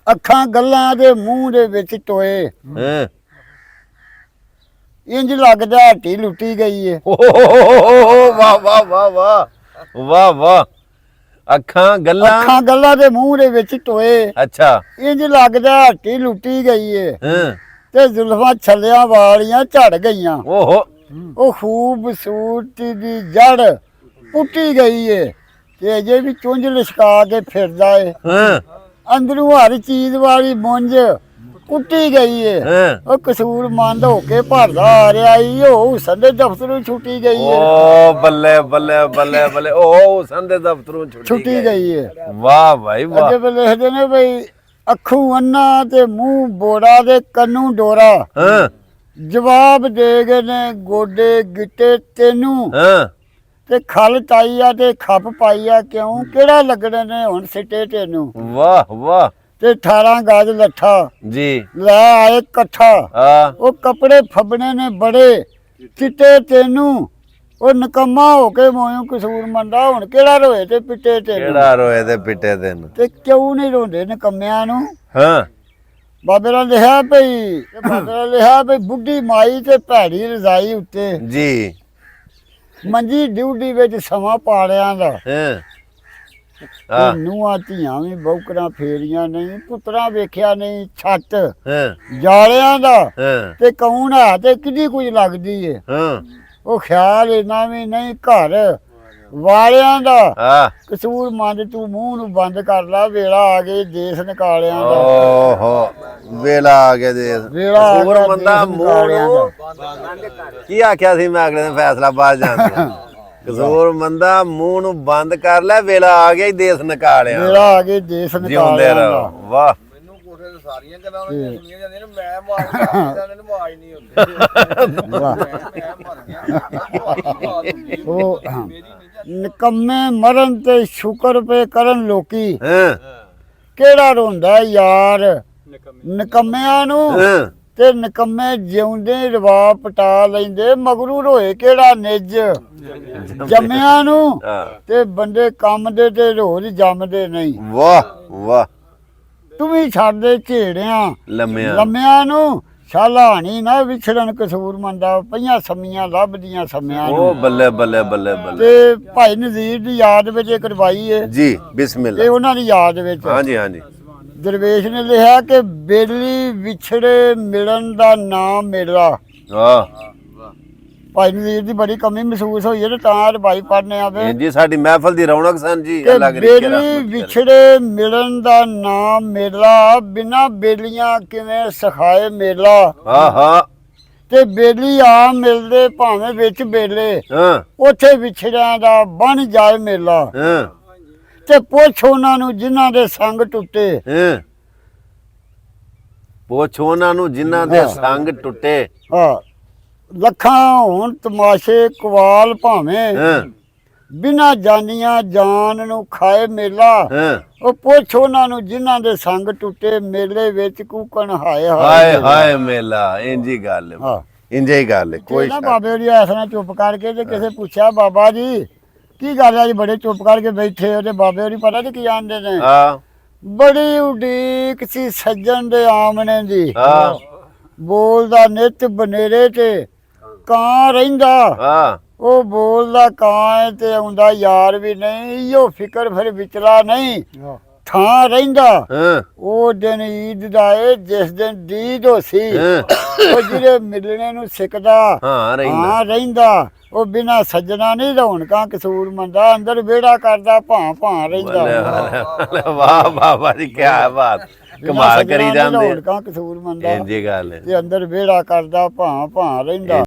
ਅੱਖਾਂ ਗੱਲਾਂ ਦੇ ਮੂੰਹ ਦੇ ਵਿੱਚ ਟੋਏ ਹਾਂ ਇੰਜ ਲੱਗਦਾ ਹੱਟੀ ਲੁੱਟੀ ਗਈ ਏ। ਵਾਹ ਵਾਹ ਵਾਹ ਵਾਹ ਵਾਹ ਵਾਹ ਅੱਖਾਂ ਗੱਲਾਂ ਦੇ ਮੂੰਹ ਦੇ ਵਿੱਚ ਟੋਏ ਅੱਛਾ ਇੰਜ ਲੱਗਦਾ ਹੱਟੀ ਲੁੱਟੀ ਗਈ ਏ ਹਾਂ ਤੇ ਜ਼ੁਲਫਾਂ ਛੱਲਿਆਂ ਵਾਲੀਆਂ ਝੜ ਗਈਆਂ। ਓਹੋ ਉਹ ਖੂਬਸੂਰਤੀ ਦੀ ਜੜ ਪੁੱਟੀ ਗਈ ਏ ਤੇ ਅਜੇ ਵੀ ਚੁੰਝ ਲਿਸ਼ਕਾ ਕੇ ਫਿਰਦਾ ਏ। ਹਾਂ ਅੰਦਰੋਂ ਹਰ ਚੀਜ਼ ਵਾਲੀ ਮੁੰਝ ਕੁੱਟੀ ਗਈ ਏ। ਹਾਂ ਉਹ ਕਸੂਰਮੰਦ ਹੋ ਕੇ ਭਰਦਾ ਆ ਰਿਹਾ ਈ। ਉਹ ਸੰਦੇ ਦਫ਼ਤਰੋਂ ਛੁੱਟੀ ਗਈ ਏ। ਓ ਬੱਲੇ ਬੱਲੇ ਬੱਲੇ ਬੱਲੇ ਓ ਸੰਦੇ ਦਫ਼ਤਰੋਂ ਛੁੱਟੀ ਗਈ ਏ। ਵਾਹ ਭਾਈ ਵਾਹ ਅੱਗੇ ਲਿਖਦੇ ਨੇ ਬਈ ਅੱਖੂ ਅੰਨਾ ਤੇ ਮੂੰਹ ਬੋੜਾ ਦੇ ਕੰਨੂ ਡੋਰਾ ਹਾਂ ਜਵਾਬ ਦੇ ਗਏ ਨੇ ਗੋਡੇ ਗਿੱਟੇ ਤੈਨੂੰ ਹਾਂ ਤੇ ਖਲ ਤਾਈ ਆ ਤੇ ਖੱਪ ਪਾਈ ਆ ਕਿਉਂ ਕਿਹੜਾ ਲੱਗਣੇ ਨੇ ਹੁਣ ਸਿੱਟੇ ਤੈਨੂੰ ਵਾਹ ਵਾਹ ਤੇ 18 ਗਜ ਲੱਠਾ ਜੀ ਲੈ ਆਏ ਇਕੱਠਾ ਹਾਂ ਉਹ ਕੱਪੜੇ ਫੱਬਣੇ ਨੇ ਬੜੇ ਚਿੱਟੇ ਤੈਨੂੰ ਉਹ ਨਕਮਾ ਹੋ ਕੇ ਮੋਇਓ ਕਸੂਰ ਮੰਦਾ ਹੁਣ ਕਿਹੜਾ ਰੋਏ ਤੇ ਪਿੱਟੇ ਤੈਨੂੰ ਕਿਹੜਾ ਰੋਏ ਤੇ ਪਿੱਟੇ ਤੈਨੂੰ ਤੇ ਕਿਉਂ ਨਹੀਂ ਰੋਂਦੇ ਨਕਮਿਆਂ ਨੂੰ। ਹਾਂ ਬਾਬੇ ਨੇ ਲਿਖਿਆ ਭਈ ਬੁੱਢੀ ਮਾਈ ਤੇ ਭੈੜੀ ਰਜ਼ਾਈ ਉੱਤੇ ਜੀ ਮੰਜੀ ਡਿਊਟੀ ਵਿੱਚ ਸਮਾਂ ਪਾੜਿਆਂ ਦਾ ਹਾਂ ਨੂੰਹਾਂ ਧੀਆਂ ਵੀ ਬੌਕਰਾਂ ਫੇਰੀਆਂ ਨਹੀਂ ਪੁੱਤਰਾਂ ਵੇਖਿਆ ਨਹੀਂ ਛੱਤ ਹਾਂ ਜਾਲਿਆਂ ਦਾ ਹਾਂ ਤੇ ਕੌਣ ਹੈ ਤੇ ਕਿਹਦੀ ਕੁਝ ਲੱਗਦੀ ਏ। ਹਾਂ ਉਹ ਖਿਆਲ ਇਹਨਾਂ ਵੀ ਨਹੀਂ ਘਰ ਵਾਲਿਆਂ ਦਾ ਹਾਂ ਕਸੂਰ ਮੰਦ ਤੂੰ ਮੂੰਹ ਨੂੰ ਬੰਦ ਕਰ ਲਾ ਵੇਲਾ ਆ ਗਏ ਦੇਸ ਨਿਕਾਲਿਆਂ ਦਾ। ਓਹੋ ਵੇਲਾ ਆ ਗਿਆ ਦੇ ਵੇਲਾ ਆ ਕਸੂਰ ਗਿਆ ਮੰਦਾ ਦੇਸ ਮੂੰਹ ਨਿਕਾਲਿਆਂ ਨੂੰ ਦਾ। ਕੀ ਆਖਿਆ ਸੀ ਮੈਂ ਅਗਲੇ ਦਿਨ ਫੈਸਲਾਬਾਦ ਜਾਂਦਾ ਕਸੂਰ ਮੰਦਾ ਮੂੰਹ ਨੂੰ ਬੰਦ ਕਰ ਲੈ ਵੇਲਾ ਆ ਗਿਆ ਹੀ ਦੇਸ ਨਿਕਾਲਿਆ ਵੇਲਾ ਆ ਗਏ ਦੇਸ ਜਿਉਂਦੇ ਨਿਕਾਲਿਆਂ ਦਾ। ਰਹੋ ਵਾਹ ਮੈਨੂੰ ਕੋਠੇ ਤੇ ਸਾਰੀਆਂ ਗੱਲਾਂ ਉਹਨਾਂ ਦੀਆਂ ਸੁਣੀਆਂ ਜਾਂਦੀਆਂ ਨੇ ਮੈਂ ਮਾਰ ਕੇ ਇਹਨਾਂ ਨੂੰ ਆਵਾਜ਼ ਨਹੀਂ ਹੁੰਦੀ ਵਾਹ। ਮੈਂ ਮਰ ਗਿਆ ਉਹ ਨਿਕੰਮੇ ਮਰਨ ਤੇ ਸ਼ੁਕਰ ਪੇ ਕਰਨ ਲੋਕੀ ਹਾਂ ਕਿਹੜਾ ਰੋਂਦਾ ਯਾਰ ਨਿਕੰਮਿਆਂ ਨੂੰ ਹਾਂ ਤੇ ਨਿਕੰਮੇ ਜਿਉਂਦੇ ਰਵਾ ਪਟਾ ਲੈਂਦੇ ਮਗਰੂ ਰੋਏ ਕਿਹੜਾ ਨਿੱਜ ਜੰਮਿਆਂ ਨੂੰ ਹਾਂ ਤੇ ਬੰਦੇ ਕੰਮ ਦੇ ਤੇ ਰੋਜ਼ ਜੰਮਦੇ ਨਹੀਂ। ਵਾਹ ਵਾਹ ਤੂੰ ਵੀ ਛੱਡਦੇ ਝੇੜਿਆਂ ਲੰਮਿਆਂ ਲੰਮਿਆਂ ਨੂੰ ਸ਼ਾਲਾਣੀ ਨਾ ਵਿਛੜਨ ਕਸੂਰ ਮੰਦਾ ਪਈਆਂ ਸਮੀਆਂ ਲੱਭਦੀਆਂ ਸਮਿਆਂ ਉਹ ਨੂੰ। ਬੱਲੇ ਬੱਲੇ ਬੱਲੇ ਬੱਲੇ ਤੇ ਭਾਈ ਨਜ਼ੀਰ ਦੀ ਯਾਦ ਵਿੱਚ ਇੱਕ ਰਵਾਈ ਹੈ ਜੀ ਇਹ ਬਿਸਮਿਲ੍ਲਾ ਉਹਨਾਂ ਦੀ ਯਾਦ ਵਿੱਚ ਹਾਂਜੀ ਹਾਂਜੀ ਦਰਵੇਸ਼ ਨੇ ਲਿਖਿਆ ਕਿ ਬੇਲੀ ਵਿਛੜੇ ਮਿਲਣ ਦਾ ਨਾਮ ਮੇਲਾ। ਵਾਹ ਭਾਈ ਨਜ਼ੀਰ ਦੀ ਬੜੀ ਕਮੀ ਮਹਿਸੂਸ ਹੋਈ ਹੈ ਤੇ ਤਾਂ ਰਵਾਈ ਪੜਨੇ ਆਵੇ ਜੀ ਸਾਡੀ ਮਹਿਫਲ ਦੀ ਰੌਣਕ ਸਨ ਜੀ ਕਿ ਅੱਲਾਹ ਕਰੀ ਬੇਲੀ ਵਿਛੜੇ ਮਿਲਣ ਦਾ ਨਾਮ ਮੇਲਾ ਬਿਨਾ ਬੇਲੀਆਂ ਕਿਵੇਂ ਸਿਖਾਏ ਮੇਲਾ। ਹਾਂ ਹਾਂ ਤੇ ਬੇਲੀ ਆ ਮਿਲਦੇ ਭਾਵੇਂ ਵਿੱਚ ਬੇਲੇ ਹਾਂ ਉੱਥੇ ਵਿਛੜਿਆਂ ਦਾ ਬਣ ਜਾਏ ਮੇਲਾ। ਹਾਂ ਤੇ ਪੁੱਛ ਉਹਨਾਂ ਨੂੰ ਜਿਨ੍ਹਾਂ ਦੇ ਸੰਗ ਟੁੱਟੇ ਹਾਂ ਪੁੱਛ ਉਹਨਾਂ ਨੂੰ ਜਿਨ੍ਹਾਂ ਦੇ ਸੰਗ ਟੁੱਟੇ ਹਾਂ ਲੱਖਾਂ ਹੁਣ ਤਮਾਸ਼ੇ ਕਵਾਲ ਭਾਵੇਂ ਹਾਂ ਬਿਨਾ ਜਾਨੀਆਂ ਜਾਨ ਨੂੰ ਖਾਏ ਮੇਲਾ। ਹਾਂ ਉਹ ਪੁੱਛ ਉਹਨਾਂ ਨੂੰ ਜਿਨ੍ਹਾਂ ਦੇ ਸੰਗ ਟੁੱਟੇ ਮੇਲੇ ਵਿੱਚ ਕੂਕਣ ਹਾਏ ਹਾਏ ਹਾਏ ਮੇਲਾ ਇੰਜੀ ਗੱਲ ਹੈ ਹਾਂ ਇੰਜੇ ਹੀ ਗੱਲ ਹੈ ਕੋਈ ਕੋਈ ਨਾ ਸ਼ੱਕ ਬਾਬੇ ਹੋਰੀ ਐਸਾ ਚੁੱਪ ਕਰਕੇ ਤੇ ਕਿਸੇ ਪੁੱਛਿਆ ਬਾਬਾ ਜੀ ਕੀ ਗੱਲ ਹੈ ਜੀ ਬੜੇ ਚੁੱਪ ਕਰਕੇ ਬੈਠੇ ਹੋ ਤੇ ਬਾਬੇ ਹੋਰੀ ਪਤਾ ਤੇ ਕੀ ਆਂਦੇ ਨੇ ਹਾਂ ਬੜੀ ਉਡੀਕ ਸੀ ਸੱਜਣ ਦੇ ਆਮਣੇ ਦੀ ਹਾਂ ਬੋਲਦਾ ਨਿਤ ਬਨੇਰੇ ਤੇ ਕਾਂ ਰਹਿੰਦਾ ਹਾਂ ਉਹ ਬੋਲਦਾ ਕਾਂ ਹੈ ਤੇ ਆਉਂਦਾ ਯਾਰ ਵੀ ਨਹੀਂ ਇਹੋ ਫਿਕਰ ਫਿਰ ਵਿਚਲਾ ਨਹੀਂ ਥਾਂ ਰਹਿੰਦਾ। ਹਾਂ ਉਹ ਦਿਨ ਈਦ ਦਾ ਏ ਜਿਸ ਦਿਨ ਦੀਦ ਹੋਸੀ ਉਹ ਜਿਹੜੇ ਮਿਲਣੇ ਨੂੰ ਸਿੱਖਦਾ ਹਾਂ ਰਹਿੰਦਾ ਹਾਂ ਰਹਿੰਦਾ ਉਹ ਬਿਨਾ ਸੱਜਣਾ ਨਹੀਂ ਰੌਣਕਾਂ ਕਸੂਰ ਮੰਦਾ ਅੰਦਰ ਵਿਹੜਾ ਕਰਦਾ ਭਾਂ ਰਹਿੰਦਾ। ਵਾਹ ਬਾਬਾ ਜੀ ਕੀ ਬਾਤ ਕਮਾਲ ਕਰੀ ਜਾਂਦੇ ਰੌਣਕਾਂ ਕਸੂਰ ਮੰਦਾ ਇੰਜੀ ਗੱਲ ਹੈ ਤੇ ਅੰਦਰ ਵਿਹੜਾ ਕਰਦਾ ਭਾਂ ਰਹਿੰਦਾ।